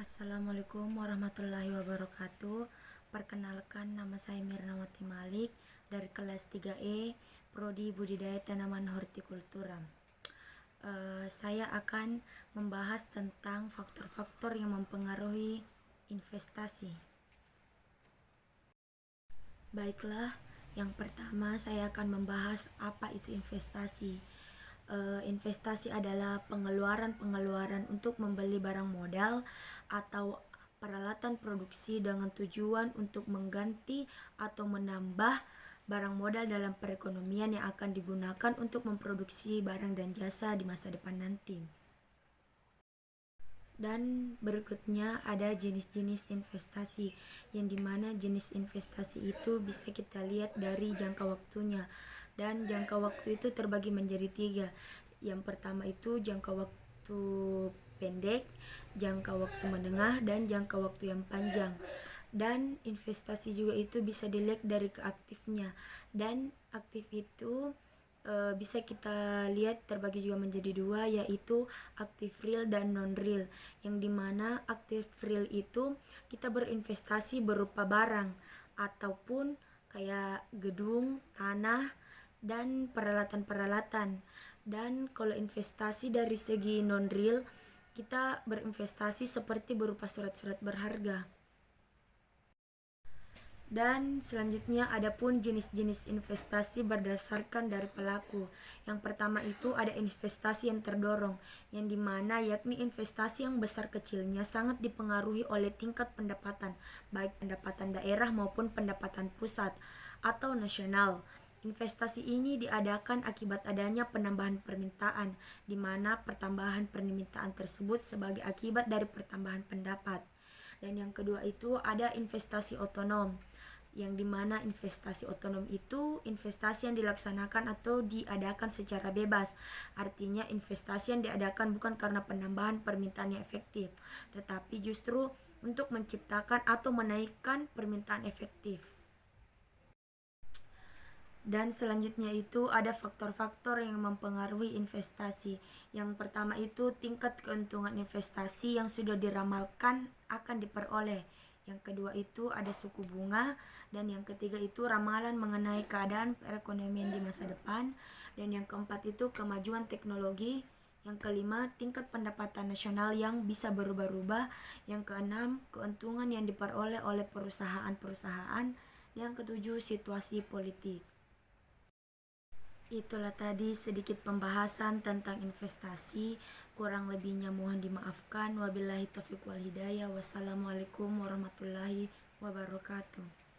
Assalamualaikum warahmatullahi wabarakatuh. Perkenalkan, nama saya Mirnawati Malik dari kelas 3E, Prodi Budidaya Tanaman Hortikultura. Saya akan membahas tentang faktor-faktor yang mempengaruhi investasi. Baiklah, yang pertama saya akan membahas apa itu investasi. Investasi adalah pengeluaran untuk membeli barang modal atau peralatan produksi dengan tujuan untuk mengganti atau menambah barang modal dalam perekonomian yang akan digunakan untuk memproduksi barang dan jasa di masa depan nanti. Dan berikutnya ada jenis-jenis investasi, yang dimana jenis investasi itu bisa kita lihat dari jangka waktunya. Dan jangka waktu itu terbagi menjadi 3. Yang pertama itu jangka waktu pendek, jangka waktu menengah, dan jangka waktu yang panjang. Dan investasi juga itu bisa dilihat dari keaktifnya. Dan aktif itu bisa kita lihat terbagi juga menjadi 2, yaitu aktif real dan non real, yang dimana aktif real itu kita berinvestasi berupa barang ataupun kayak gedung, tanah, dan peralatan-peralatan. Dan kalau investasi dari segi non real, kita berinvestasi seperti berupa surat-surat berharga. Dan selanjutnya ada pun jenis-jenis investasi berdasarkan dari pelaku. Yang pertama itu ada investasi yang terdorong, yang dimana yakni investasi yang besar kecilnya sangat dipengaruhi oleh tingkat pendapatan, baik pendapatan daerah maupun pendapatan pusat atau nasional. Investasi ini diadakan akibat adanya penambahan permintaan, di mana pertambahan permintaan tersebut sebagai akibat dari pertambahan pendapat. Dan yang kedua itu ada investasi otonom, yang dimana investasi otonom itu investasi yang dilaksanakan atau diadakan secara bebas. Artinya investasi yang diadakan bukan karena penambahan permintaan yang efektif, tetapi justru untuk menciptakan atau menaikkan permintaan efektif. Dan selanjutnya itu ada faktor-faktor yang mempengaruhi investasi. Yang pertama itu tingkat keuntungan investasi yang sudah diramalkan akan diperoleh. Yang kedua itu ada suku bunga, dan yang ketiga itu ramalan mengenai keadaan perekonomian di masa depan, dan yang keempat itu kemajuan teknologi. Yang kelima, tingkat pendapatan nasional yang bisa berubah-ubah. Yang keenam, keuntungan yang diperoleh oleh perusahaan-perusahaan. Yang ketujuh, situasi politik. Itulah tadi sedikit pembahasan tentang investasi. Kurang lebihnya mohon dimaafkan. Wabillahi taufiq wal hidayah. Wassalamualaikum warahmatullahi wabarakatuh.